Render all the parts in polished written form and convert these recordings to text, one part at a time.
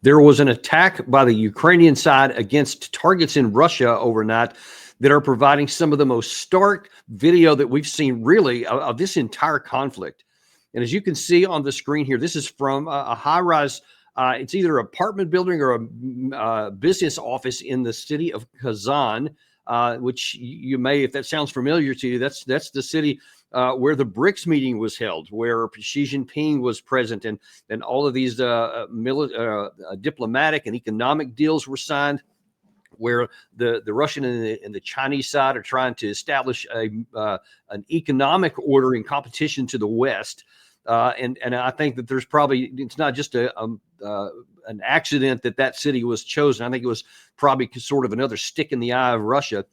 There was an attack by the Ukrainian side against targets in Russia overnight that are providing some of the most stark video that we've seen really of this entire conflict. And as you can see on the screen here, this is from a high-rise, it's either an apartment building or a business office in the city of Kazan, which you may, if that sounds familiar to you, that's the city where the BRICS meeting was held, where Xi Jinping was present, and all of these diplomatic and economic deals were signed, where the Russian and the Chinese side are trying to establish an economic order in competition to the West. And I think that there's probably, it's not just an accident that city was chosen. I think it was probably sort of another stick in the eye of Russia.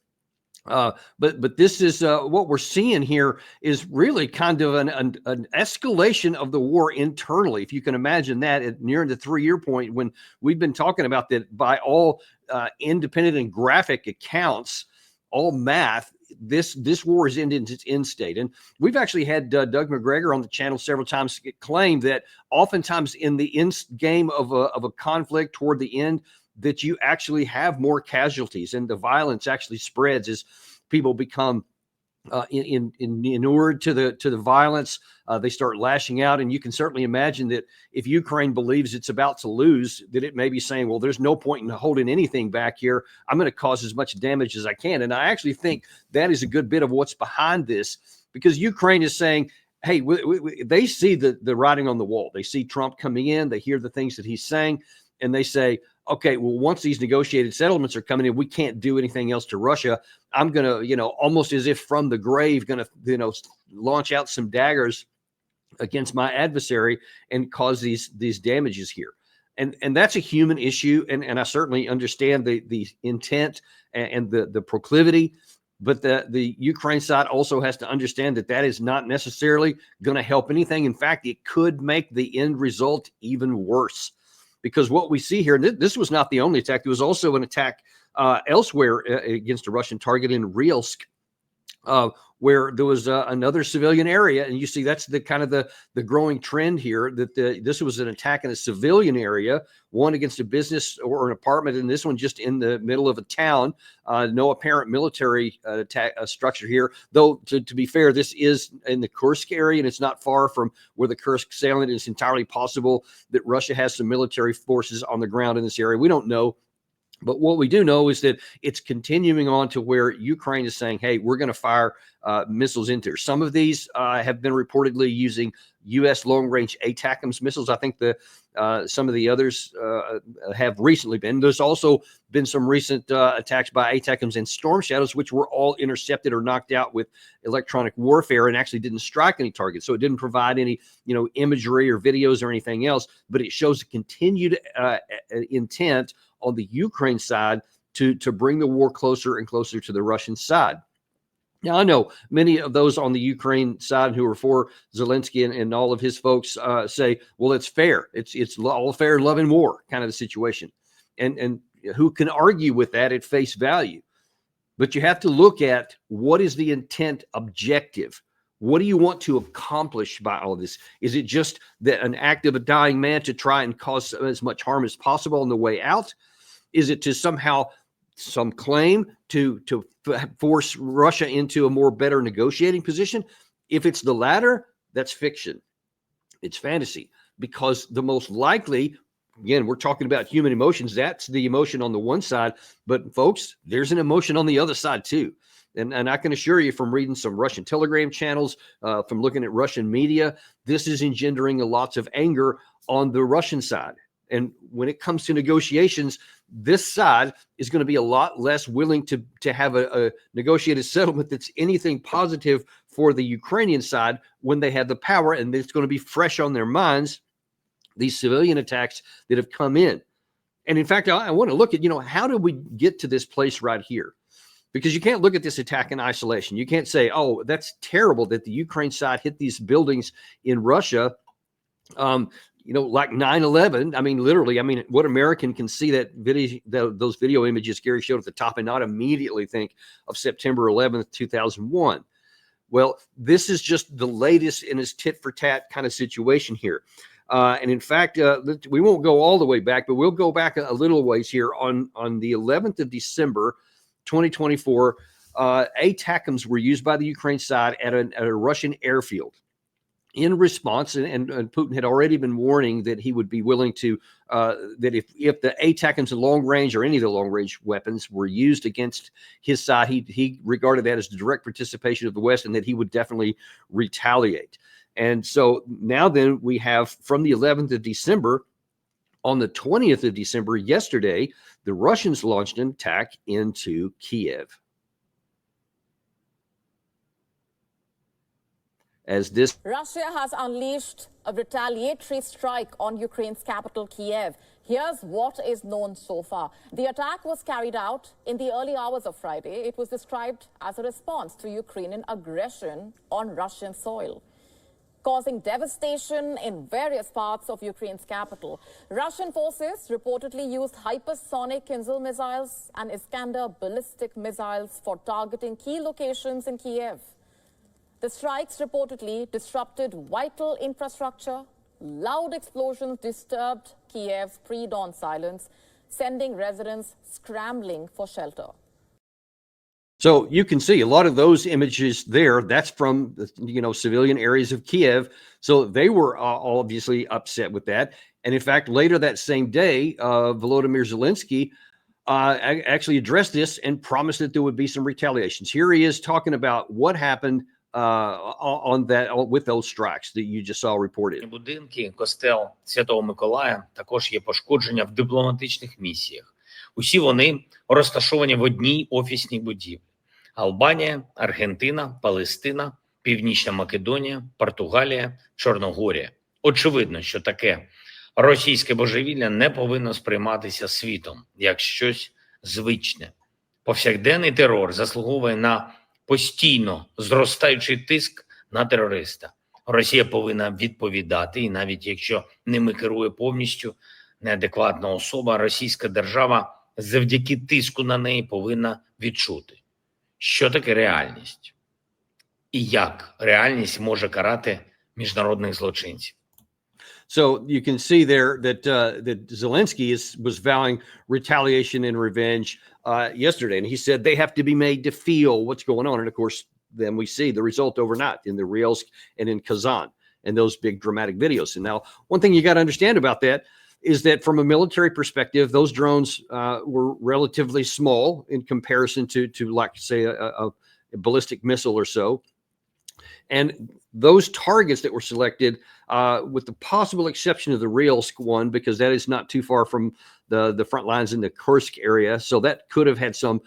But this is what we're seeing here is really kind of an escalation of the war internally. If you can imagine that at nearing the 3-year point, when we've been talking about that by all independent and graphic accounts, all math, this war is in its end state. And we've actually had Doug McGregor on the channel several times claim that oftentimes in the end game of a conflict toward the end, that you actually have more casualties and the violence actually spreads as people become inured to the violence. They start lashing out, and you can certainly imagine that if Ukraine believes it's about to lose, that it may be saying, well, there's no point in holding anything back here. I'm going to cause as much damage as I can. And I actually think that is a good bit of what's behind this, because Ukraine is saying, hey, they see the writing on the wall. They see Trump coming in, they hear the things that he's saying, and they say, okay, well, once these negotiated settlements are coming in, we can't do anything else to Russia. I'm going to, almost as if from the grave, going to, launch out some daggers against my adversary and cause these damages here. And that's a human issue. And I certainly understand the intent and the proclivity, but the Ukraine side also has to understand that is not necessarily going to help anything. In fact, it could make the end result even worse. Because what we see here, this was not the only attack. There was also an attack elsewhere against a Russian target in Ryelsk, where there was another civilian area. And you see that's the kind of the growing trend here, that this was an attack in a civilian area, one against a business or an apartment, and this one just in the middle of a town. No apparent military attack structure here, though, to be fair, this is in the Kursk area, and it's not far from where the Kursk salient. It's entirely possible that Russia has some military forces on the ground in this area. We don't know. But what we do know is that it's continuing on to where Ukraine is saying, hey, we're going to fire missiles into her. Some of these have been reportedly using U.S. long-range ATACMS missiles. I think some of the others have recently been. There's also been some recent attacks by ATACMS and Storm Shadows, which were all intercepted or knocked out with electronic warfare and actually didn't strike any targets. So it didn't provide any, imagery or videos or anything else, but it shows a continued intent on the Ukraine side to bring the war closer and closer to the Russian side. Now, I know many of those on the Ukraine side who are for Zelensky and all of his folks say, well, it's fair. It's all fair, love, and war kind of the situation. And who can argue with that at face value? But you have to look at what is the intent objective. What do you want to accomplish by all of this? Is it just an act of a dying man to try and cause as much harm as possible on the way out? Is it to somehow some claim to force Russia into a more better negotiating position? If it's the latter, that's fiction. It's fantasy, because the most likely, again, we're talking about human emotions. That's the emotion on the one side, but folks, there's an emotion on the other side too. And I can assure you from reading some Russian Telegram channels, from looking at Russian media, this is engendering lots of anger on the Russian side. And when it comes to negotiations, this side is going to be a lot less willing to have a negotiated settlement that's anything positive for the Ukrainian side when they have the power, and it's going to be fresh on their minds, these civilian attacks that have come in. And in fact, I want to look at, how did we get to this place right here? Because you can't look at this attack in isolation. You can't say, oh, that's terrible that the Ukraine side hit these buildings in Russia. Like 9/11. I mean, literally, what American can see that video, those video images Gary showed at the top and not immediately think of September 11th, 2001. Well, this is just the latest in his tit for tat kind of situation here. And in fact, we won't go all the way back, but we'll go back a little ways here. On the 11th of December, 2024, ATACMS were used by the Ukraine side at a Russian airfield. In response, and Putin had already been warning that he would be willing to, that if the ATACMS long range or any of the long range weapons were used against his side, he regarded that as the direct participation of the West, and that he would definitely retaliate. And so now then we have, from the 11th of December, on the 20th of December, yesterday, the Russians launched an attack into Kiev. Russia has unleashed a retaliatory strike on Ukraine's capital, Kiev. Here's what is known so far. The attack was carried out in the early hours of Friday. It was described as a response to Ukrainian aggression on Russian soil, causing devastation in various parts of Ukraine's capital. Russian forces reportedly used hypersonic Kinzhal missiles and Iskander ballistic missiles for targeting key locations in Kiev. The strikes reportedly disrupted vital infrastructure. Loud explosions disturbed Kiev's pre-dawn silence, sending residents scrambling for shelter. So you can see a lot of those images there. That's from civilian areas of Kiev. So they were obviously upset with that. And in fact, later that same day, Volodymyr Zelensky actually addressed this and promised that there would be some retaliations. Here he is talking about what happened on that with those strikes that you just saw reported. Будинки, костел Святого Миколая, також є пошкодження в дипломатичних місіях. Усі вони розташовані в одній офісній будівлі. Албанія, Аргентина, Палестина, Північна Македонія, Португалія, Чорногорія. Очевидно, що таке російське божевілля не повинно сприйматися світом як щось звичне. Повсякденний терор заслуговує на постійно зростаючий тиск на терориста. Росія повинна відповідати, і навіть якщо ними керує повністю неадекватна особа, російська держава завдяки тиску на неї повинна відчути, що таке реальність і як реальність може карати міжнародних злочинців. So you can see there that that Zelensky was vowing retaliation and revenge yesterday, and he said they have to be made to feel what's going on. And of course, then we see the result overnight in the Ryelsk and in Kazan and those big dramatic videos. And now, one thing you got to understand about that is that from a military perspective, those drones were relatively small in comparison to like, say, a ballistic missile or so. And those targets that were selected, with the possible exception of the Ryelsk one, because that is not too far from the front lines in the Kursk area, so that could have had some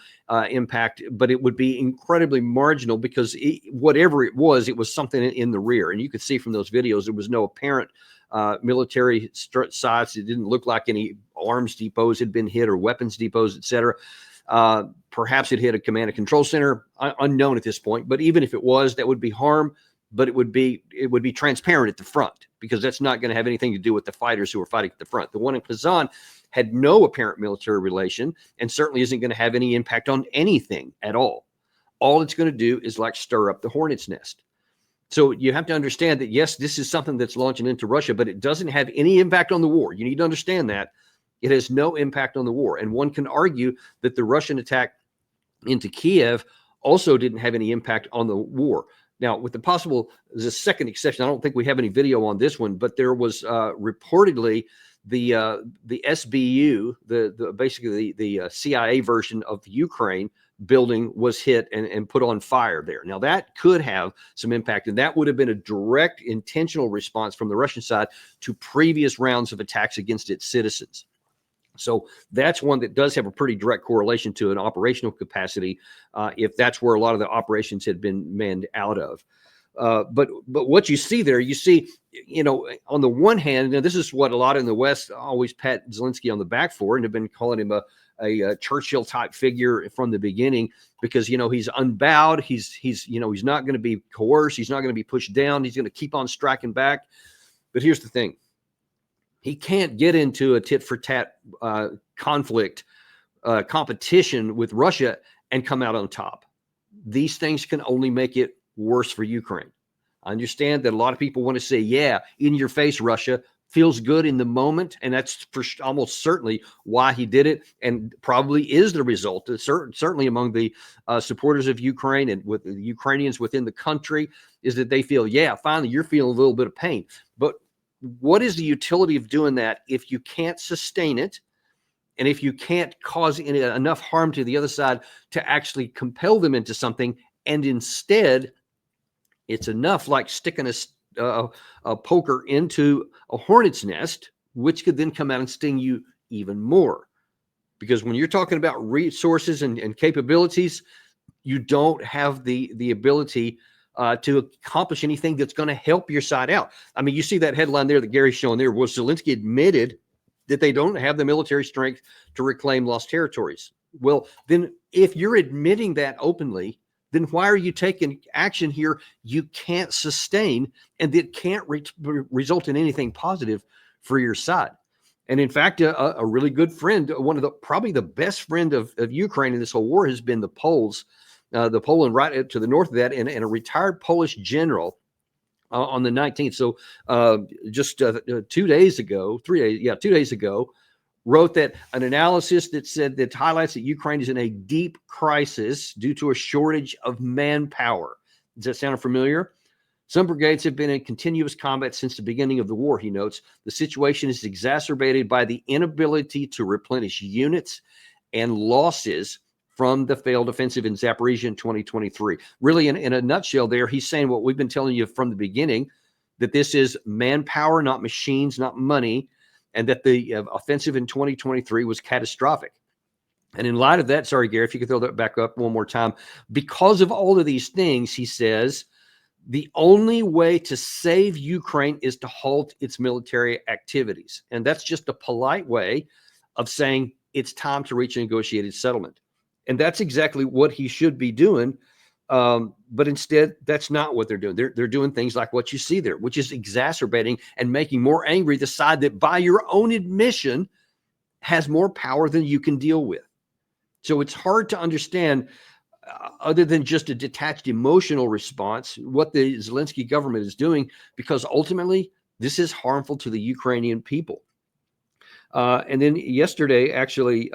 impact, but it would be incredibly marginal because whatever it was something in the rear. And you could see from those videos, there was no apparent military sites. It didn't look like any arms depots had been hit or weapons depots, etc. Perhaps it hit a command and control center, unknown at this point. But even if it was, that would be harm. But it would be transparent at the front, because that's not going to have anything to do with the fighters who are fighting at the front. The one in Kazan had no apparent military relation and certainly isn't going to have any impact on anything at all. All it's going to do is like stir up the hornet's nest. So you have to understand that, yes, this is something that's launching into Russia, but it doesn't have any impact on the war. You need to understand that. It has no impact on the war. And one can argue that the Russian attack into Kiev also didn't have any impact on the war. Now, with the possible, there's a second exception. I don't think we have any video on this one, but there was reportedly the SBU, basically the CIA version of the Ukraine building was hit and put on fire there. Now, that could have some impact, and that would have been a direct intentional response from the Russian side to previous rounds of attacks against its citizens. So that's one that does have a pretty direct correlation to an operational capacity, if that's where a lot of the operations had been manned out of. But what you see there, you see, on the one hand, now this is what a lot in the West always pat Zelensky on the back for, and have been calling him a Churchill type figure from the beginning, because he's unbowed, he's not going to be coerced, he's not going to be pushed down, he's going to keep on striking back. But here's the thing. He can't get into a tit-for-tat conflict, competition with Russia and come out on top. These things can only make it worse for Ukraine. I understand that a lot of people want to say, yeah, in your face, Russia, feels good in the moment, and that's for almost certainly why he did it, and probably is the result. Certainly among the supporters of Ukraine and with the Ukrainians within the country, is that they feel, yeah, finally you're feeling a little bit of pain. But what is the utility of doing that if you can't sustain it, and if you can't cause enough harm to the other side to actually compel them into something, and instead it's enough like sticking a poker into a hornet's nest, which could then come out and sting you even more? Because when you're talking about resources and capabilities, you don't have the ability to accomplish anything that's going to help your side out. I mean, you see that headline there that Gary's showing there. Well, Zelensky admitted that they don't have the military strength to reclaim lost territories. Well, then if you're admitting that openly, then why are you taking action here you can't sustain and that can't result in anything positive for your side? And in fact, a really good friend, one of the probably the best friend of Ukraine in this whole war has been the Poles, the Poland right to the north of that, and a retired Polish general on the 19th. So just 2 days ago, 2 days ago, wrote that an analysis that said that highlights that Ukraine is in a deep crisis due to a shortage of manpower. Does that sound familiar? Some brigades have been in continuous combat since the beginning of the war, he notes. The situation is exacerbated by the inability to replenish units and losses from the failed offensive in Zaporizhia in 2023. Really, in a nutshell there, he's saying what we've been telling you from the beginning, that this is manpower, not machines, not money, and that the offensive in 2023 was catastrophic. And in light of that, sorry, Gary, if you could throw that back up one more time, because of all of these things, he says, the only way to save Ukraine is to halt its military activities. And that's just a polite way of saying it's time to reach a negotiated settlement. And that's exactly what he should be doing. But instead, that's not what they're doing. They're doing things like what you see there, which is exacerbating and making more angry the side that, by your own admission, has more power than you can deal with. So it's hard to understand, other than just a detached emotional response, what the Zelensky government is doing, because ultimately this is harmful to the Ukrainian people. And then yesterday, actually,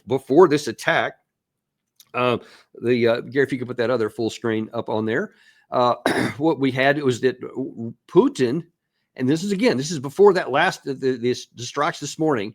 before this attack, Gary, if you could put that other full screen up on there, what we had was that Putin, and this is before that last this strikes this morning.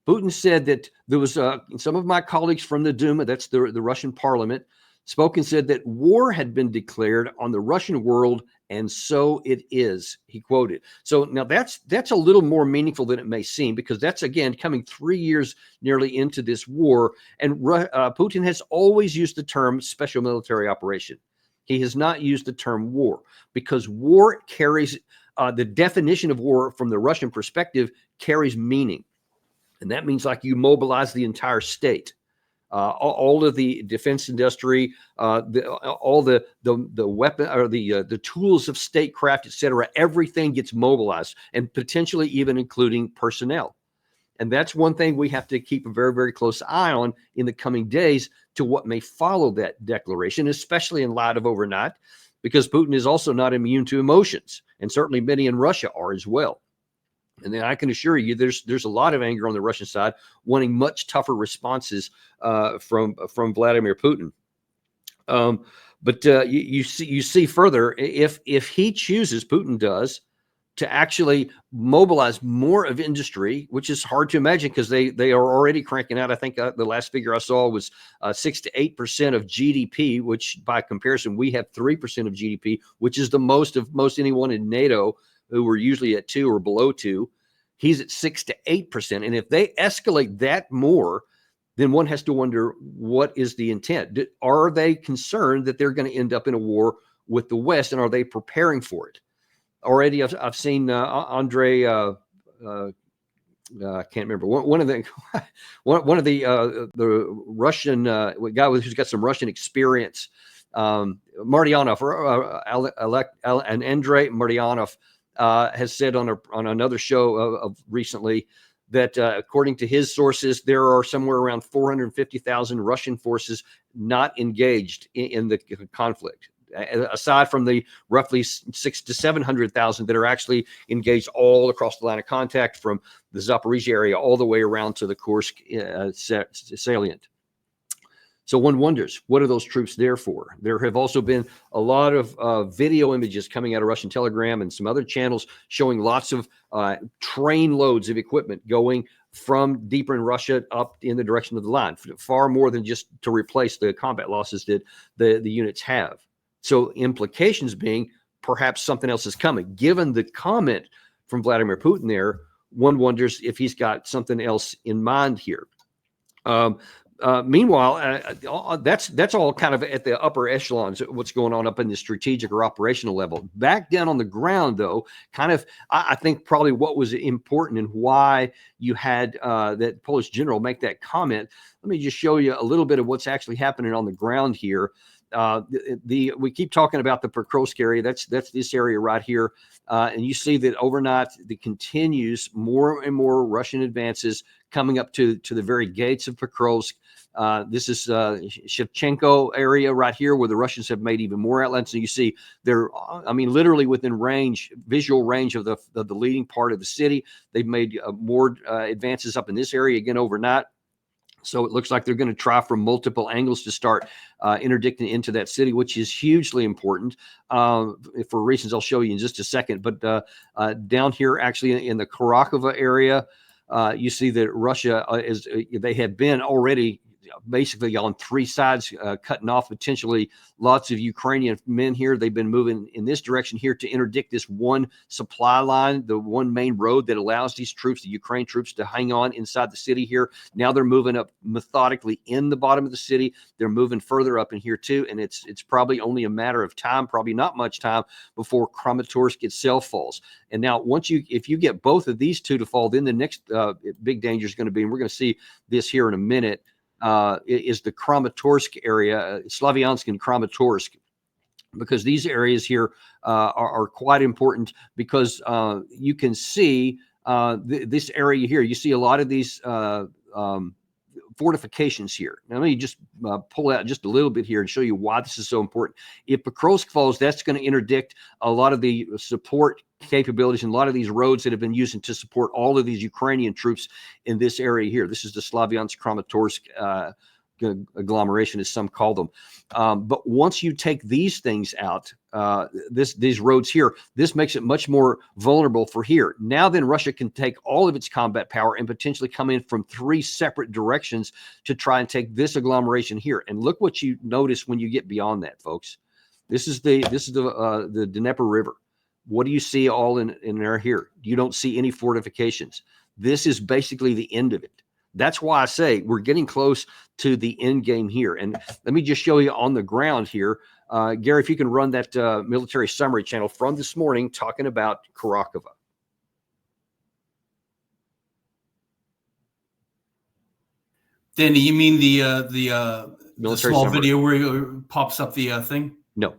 Putin said that there was some of my colleagues from the Duma, that's the Russian parliament, spoke and said that war had been declared on the Russian world, and so it is, he quoted. So now that's a little more meaningful than it may seem, because that's, again, coming 3 years nearly into this war. And Putin has always used the term special military operation. He has not used the term war, because war carries, the definition of war from the Russian perspective carries meaning. And that means like you mobilize the entire state. All of the defense industry, all the weapon or the tools of statecraft, et cetera, everything gets mobilized, and potentially even including personnel. And that's one thing we have to keep a very, very close eye on in the coming days to what may follow that declaration, especially in light of overnight, because Putin is also not immune to emotions, and certainly many in Russia are as well. And then I can assure you, there's a lot of anger on the Russian side, wanting much tougher responses from Vladimir Putin. But you see further, if he chooses, Putin does, to actually mobilize more of industry, which is hard to imagine because they are already cranking out. I think the last figure I saw was 6 to 8% of GDP, which by comparison we have 3% of GDP, which is the most of most anyone in NATO, who were usually at 2 or below 2. He's at 6 to 8%. And if they escalate that more, then one has to wonder, what is the intent? Are they concerned that they're going to end up in a war with the West, and are they preparing for it? Already, I've seen Andre, I can't remember, one of the Russian guy who's got some Russian experience, Martyanov, and Andrei Martyanov, has said on another show of recently that according to his sources, there are somewhere around 450,000 Russian forces not engaged in the conflict. aside from the roughly 600 to 700,000 that are actually engaged all across the line of contact from the Zaporizhia area all the way around to the Kursk salient. So one wonders, what are those troops there for? There have also been a lot of video images coming out of Russian Telegram and some other channels showing lots of train loads of equipment going from deeper in Russia up in the direction of the line, far more than just to replace the combat losses that the units have. So implications being perhaps something else is coming. Given the comment from Vladimir Putin there, one wonders if he's got something else in mind here. Meanwhile, that's all kind of at the upper echelons, what's going on up in the strategic or operational level. Back down on the ground, though, kind of, I think probably what was important and why you had that Polish general make that comment. Let me just show you a little bit of what's actually happening on the ground here. We keep talking about the Pokrovsk area. That's this area right here, and you see that overnight it continues more and more Russian advances coming up to the very gates of Pokrovsk. This is Shevchenko area right here where the Russians have made even more outlets. And you see they're, I mean, literally within range, visual range of the leading part of the city. They've made more advances up in this area again overnight. So it looks like they're going to try from multiple angles to start interdicting into that city, which is hugely important for reasons I'll show you in just a second. But down here, actually in the Karakova area, you see that Russia they have been already basically on three sides, cutting off potentially lots of Ukrainian men here. They've been moving in this direction here to interdict this one supply line, the one main road that allows these troops, the Ukraine troops, to hang on inside the city here. Now they're moving up methodically in the bottom of the city. They're moving further up in here too, and it's probably only a matter of time, probably not much time, before Kramatorsk itself falls. And now if you get both of these two to fall, then the next big danger is going to be, and we're going to see this here in a minute, is the Kramatorsk area, Slavyansk and Kramatorsk, because these areas here are quite important because you can see this area here. You see a lot of these fortifications here. Now, let me just pull out just a little bit here and show you why this is so important. If Pokrovsk falls, that's going to interdict a lot of the support capabilities and a lot of these roads that have been using to support all of these Ukrainian troops in this area here. This is the Slavyansk Kramatorsk agglomeration, as some call them. But once you take these things out, these roads here, this makes it much more vulnerable for here. Now then Russia can take all of its combat power and potentially come in from three separate directions to try and take this agglomeration here. And look what you notice when you get beyond that, folks. This is the Dnieper River. What do you see all in there here? You don't see any fortifications. This is basically the end of it. That's why I say we're getting close to the end game here. And let me just show you on the ground here. Gary, if you can run that military summary channel from this morning talking about Karakova. Danny, you mean the small summary video where it pops up the thing? No,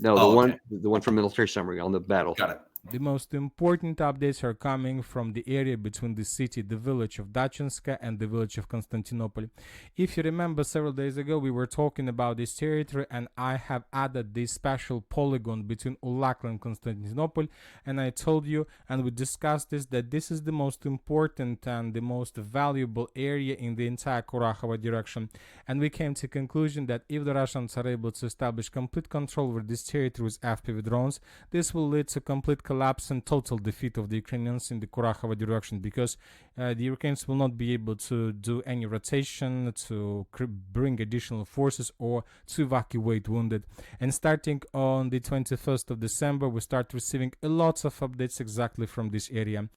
Okay. the one from military summary on the battle. Got it. The most important updates are coming from the area between the city, the village of Dachinska, and the village of Konstantinopol. If you remember, several days ago we were talking about this territory, and I have added this special polygon between Ulakla and Konstantinopol, and I told you, and we discussed this, that this is the most important and the most valuable area in the entire Kurakhova direction. And we came to the conclusion that if the Russians are able to establish complete control over this territory with FPV drones, this will lead to complete collapse and total defeat of the Ukrainians in the Kurakhova direction, because the Ukrainians will not be able to do any rotation, to bring additional forces, or to evacuate wounded. And starting on the 21st of December, we start receiving a lot of updates exactly from this area.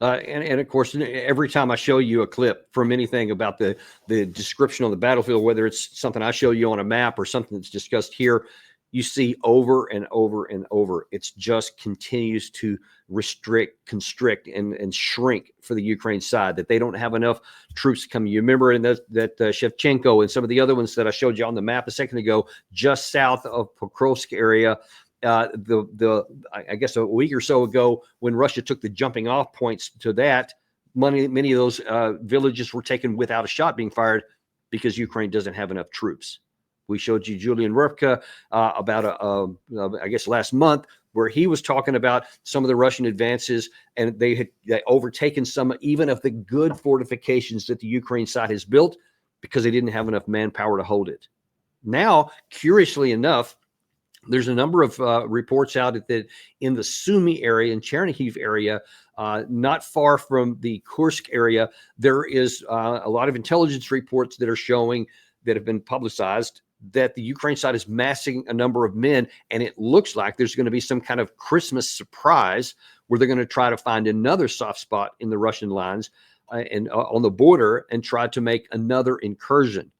And of course, every time I show you a clip from anything about the description on the battlefield, whether it's something I show you on a map or something that's discussed here, you see over and over and over, it's just continues to constrict, and shrink for the Ukraine side, that they don't have enough troops coming. You remember in that Shevchenko and some of the other ones that I showed you on the map a second ago, just south of Pokrovsk area, I guess a week or so ago, when Russia took the jumping off points to that, many of those villages were taken without a shot being fired because Ukraine doesn't have enough troops, We showed you Julian Rupka about, I guess, last month, where he was talking about some of the Russian advances, and they had overtaken some even of the good fortifications that the Ukraine side has built because they didn't have enough manpower to hold it. Now, curiously enough, there's a number of reports out that in the Sumy area and Chernihiv area, not far from the Kursk area, there is a lot of intelligence reports that are showing, that have been publicized, that the Ukraine side is massing a number of men, and it looks like there's going to be some kind of Christmas surprise where they're going to try to find another soft spot in the Russian lines and on the border and try to make another incursion.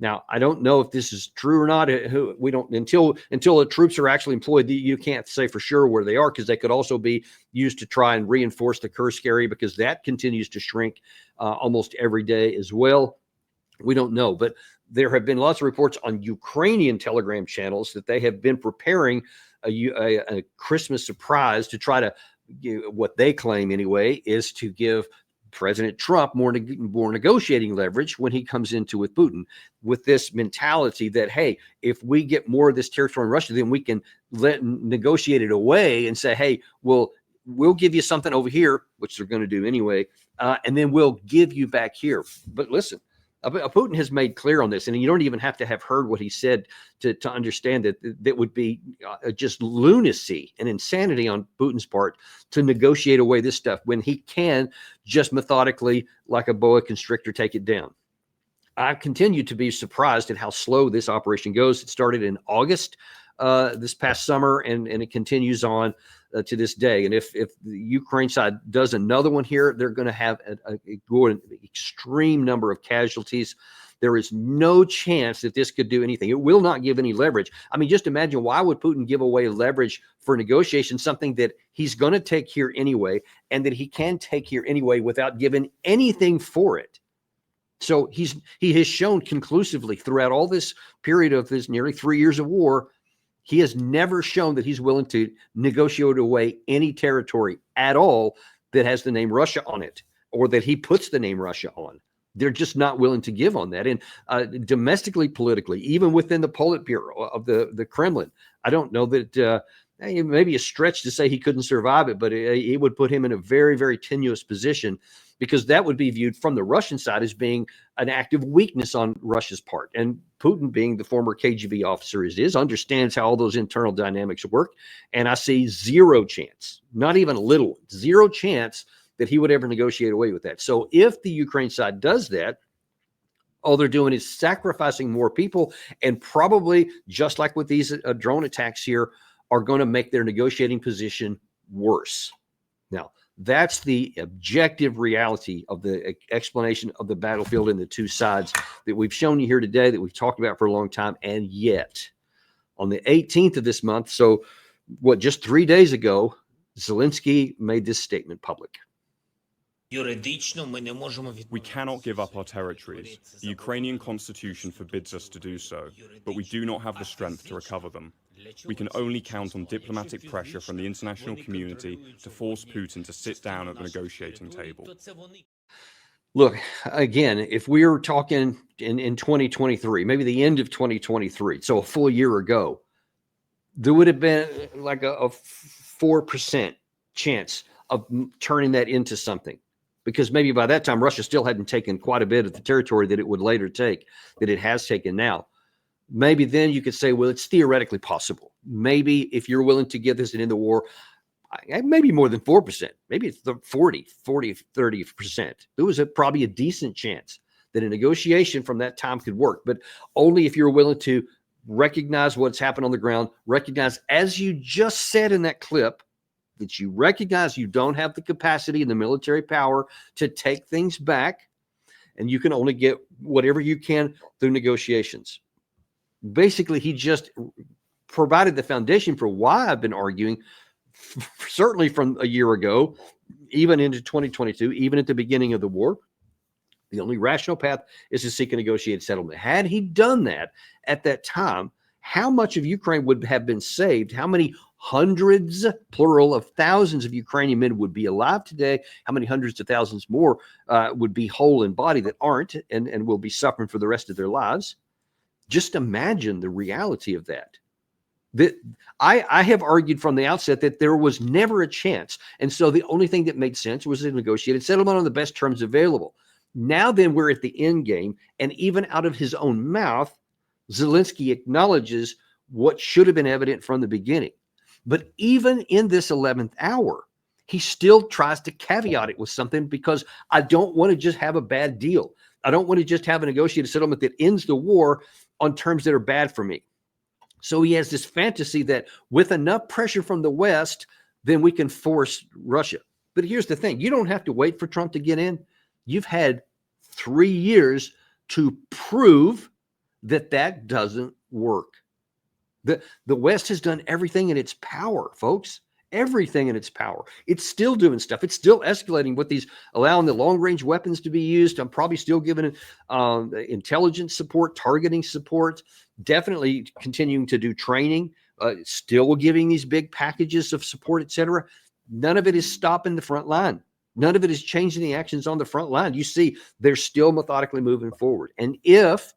Now, I don't know if this is true or not. We don't until the troops are actually employed. You can't say for sure where they are, because they could also be used to try and reinforce the Kursk area, because that continues to shrink almost every day as well. We don't know, but there have been lots of reports on Ukrainian Telegram channels that they have been preparing a Christmas surprise to try to, what they claim anyway, is to give President Trump more negotiating leverage when he comes into with Putin, with this mentality that, hey, if we get more of this territory in Russia, then we can negotiate it away and say, hey, we'll give you something over here, which they're going to do anyway, and then we'll give you back here. But listen, Putin has made clear on this, and you don't even have to have heard what he said to understand that that would be just lunacy and insanity on Putin's part to negotiate away this stuff when he can just methodically, like a boa constrictor, take it down. I continue to be surprised at how slow this operation goes. It started in August this past summer, and it continues on to this day. And if the Ukraine side does another one here, they're going to have an extreme number of casualties. There is no chance that this could do anything. It will not give any leverage. I mean, just imagine, why would Putin give away leverage for negotiation, something that he's going to take here anyway, and that he can take here anyway without giving anything for it? So he has shown conclusively throughout all this period of this nearly 3 years of war, he has never shown that he's willing to negotiate away any territory at all that has the name Russia on it, or that he puts the name Russia on. They're just not willing to give on that. And domestically, politically, even within the Politburo of the Kremlin, I don't know that it may be a stretch to say he couldn't survive it, but it would put him in a very, very tenuous position, because that would be viewed from the Russian side as being an act of weakness on Russia's part. And Putin, being the former KGB officer he is, understands how all those internal dynamics work. And I see zero chance, not even a little, zero chance that he would ever negotiate away with that. So if the Ukraine side does that, all they're doing is sacrificing more people, and probably, just like with these drone attacks here, are going to make their negotiating position worse. Now, that's the objective reality of the explanation of the battlefield in the two sides that we've shown you here today, that we've talked about for a long time. And yet, on the 18th of this month, so just 3 days ago, Zelensky made this statement public. We cannot give up our territories. The Ukrainian constitution forbids us to do so, but we do not have the strength to recover them. We can only count on diplomatic pressure from the international community to force Putin to sit down at the negotiating table. Look, again, if we were talking in 2023, maybe the end of 2023, so a full year ago, there would have been like a 4% chance of turning that into something. Because maybe by that time, Russia still hadn't taken quite a bit of the territory that it would later take, that it has taken now. Maybe then you could say, well, it's theoretically possible. Maybe if you're willing to give this an end of war, maybe more than 4%, maybe it's the 40, 30%. There was probably a decent chance that a negotiation from that time could work, but only if you're willing to recognize what's happened on the ground, recognize, as you just said in that clip, that you recognize you don't have the capacity and the military power to take things back, and you can only get whatever you can through negotiations. Basically, he just provided the foundation for why I've been arguing, certainly from a year ago, even into 2022, even at the beginning of the war. The only rational path is to seek a negotiated settlement. Had he done that at that time, how much of Ukraine would have been saved? How many hundreds, plural, of thousands of Ukrainian men would be alive today? How many hundreds of thousands more would be whole in body that aren't and will be suffering for the rest of their lives? Just imagine the reality of that. I have argued from the outset that there was never a chance. And so the only thing that made sense was a negotiated settlement on the best terms available. Now then we're at the end game, and even out of his own mouth, Zelensky acknowledges what should have been evident from the beginning. But even in this 11th hour, he still tries to caveat it with something, because I don't want to just have a bad deal. I don't want to just have a negotiated settlement that ends the war on terms that are bad for me. So he has this fantasy that with enough pressure from the West, then we can force Russia. But here's the thing. You don't have to wait for Trump to get in. You've had 3 years to prove that that doesn't work. The West has done everything in its power, folks. Everything in its power. It's still doing stuff. It's still escalating with these, allowing the long-range weapons to be used. I'm probably still giving intelligence support, targeting support, definitely continuing to do training, still giving these big packages of support, etc. None of it is stopping the front line. None of it is changing the actions on the front line. You see, they're still methodically moving forward. And if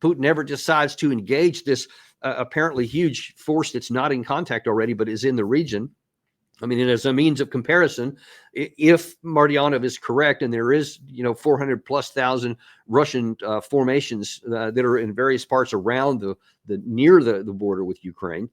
Putin ever decides to engage this apparently huge force that's not in contact already, but is in the region, I mean, as a means of comparison, if Martyanov is correct, and there is, 400,000+ Russian formations that are in various parts around the near the border with Ukraine,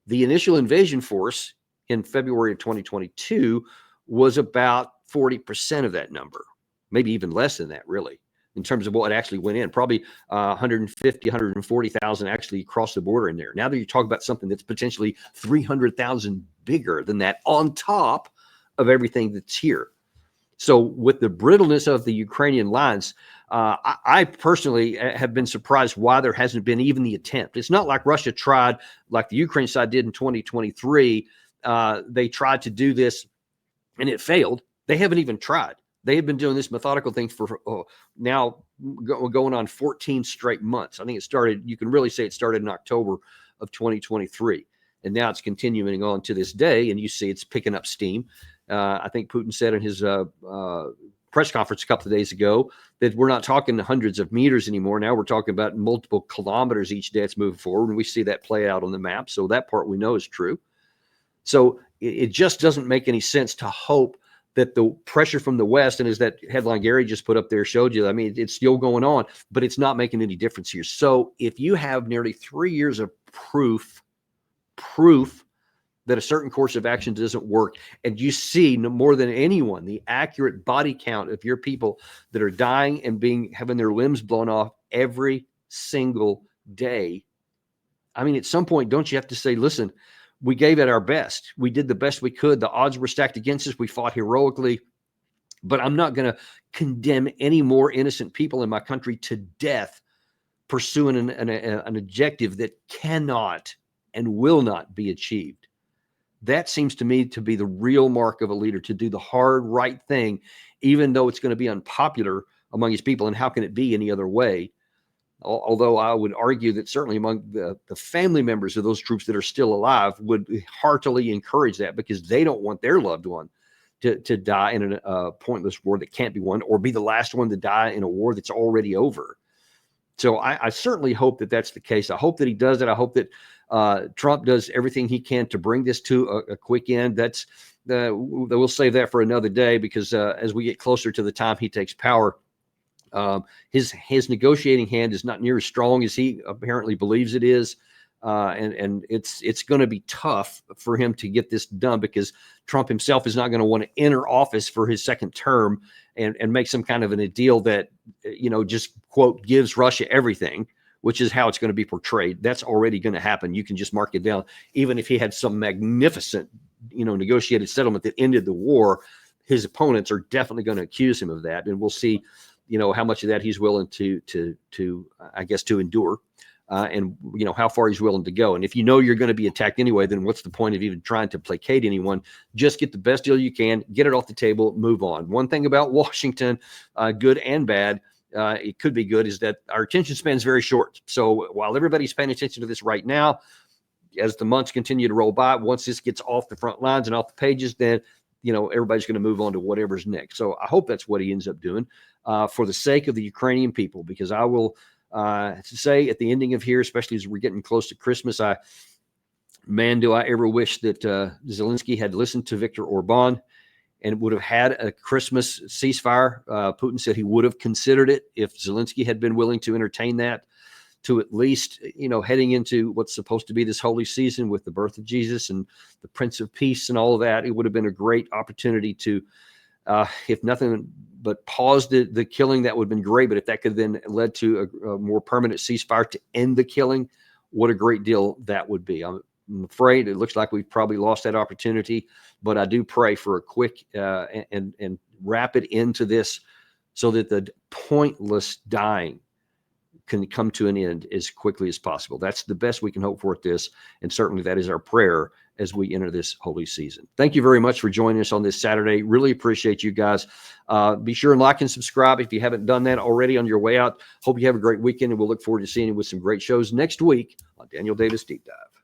the initial invasion force in February of 2022 was about 40% of that number, maybe even less than that, really, in terms of what actually went in. Probably 150, 140,000 actually crossed the border in there. Now that you talk about something that's potentially 300,000 bigger than that on top of everything that's here. So with the brittleness of the Ukrainian lines, I personally have been surprised why there hasn't been even the attempt. It's not like Russia tried, like the Ukraine side did in 2023. They tried to do this and it failed. They haven't even tried. They have been doing this methodical thing for now going on 14 straight months. I think it started, you can really say it started in October of 2023. And now it's continuing on to this day. And you see it's picking up steam. I think Putin said in his press conference a couple of days ago that we're not talking hundreds of meters anymore. Now we're talking about multiple kilometers each day it's moving forward. And we see that play out on the map. So that part we know is true. So it just doesn't make any sense to hope that the pressure from the West, and as that headline Gary just put up there showed you, I mean, it's still going on, but it's not making any difference here. So if you have nearly 3 years of proof that a certain course of action doesn't work, and you see more than anyone the accurate body count of your people that are dying and having their limbs blown off every single day, I mean, at some point, don't you have to say, listen, we gave it our best. We did the best we could. The odds were stacked against us. We fought heroically. But I'm not going to condemn any more innocent people in my country to death pursuing an objective that cannot and will not be achieved. That seems to me to be the real mark of a leader, to do the hard, right thing, even though it's going to be unpopular among his people. And how can it be any other way? Although I would argue that certainly among the family members of those troops that are still alive would heartily encourage that, because they don't want their loved one to die in a pointless war that can't be won, or be the last one to die in a war that's already over. So I certainly hope that that's the case. I hope that he does it. I hope that Trump does everything he can to bring this to a quick end. We'll save that for another day, because as we get closer to the time he takes power, his negotiating hand is not near as strong as he apparently believes it is. And it's going to be tough for him to get this done, because Trump himself is not going to want to enter office for his second term and make some kind of a deal that, just quote, gives Russia everything, which is how it's going to be portrayed. That's already going to happen. You can just mark it down. Even if he had some magnificent, negotiated settlement that ended the war, his opponents are definitely going to accuse him of that. And we'll see, how much of that he's willing to endure. And how far he's willing to go. And if you're going to be attacked anyway, then what's the point of even trying to placate anyone? Just get the best deal you can, get it off the table, move on. One thing about Washington, good and bad, it could be good, is that our attention span is very short. So while everybody's paying attention to this right now, as the months continue to roll by, once this gets off the front lines and off the pages, then everybody's going to move on to whatever's next. So I hope that's what he ends up doing for the sake of the Ukrainian people, because I will to say at the ending of here, especially as we're getting close to Christmas. Man, do I ever wish that Zelensky had listened to Viktor Orban and would have had a Christmas ceasefire. Putin said he would have considered it if Zelensky had been willing to entertain that, to at least, heading into what's supposed to be this holy season with the birth of Jesus and the Prince of Peace and all of that. It would have been a great opportunity to, if nothing but pause the killing, that would have been great. But if that could have then led to a more permanent ceasefire to end the killing, what a great deal that would be. I'm afraid it looks like we've probably lost that opportunity, but I do pray for a quick and rapid end to this so that the pointless dying can come to an end as quickly as possible. That's the best we can hope for at this, and certainly that is our prayer as we enter this holy season. Thank you very much for joining us on this Saturday. Really appreciate you guys. Be sure and like and subscribe if you haven't done that already on your way out. Hope you have a great weekend, and we'll look forward to seeing you with some great shows next week on Daniel Davis Deep Dive.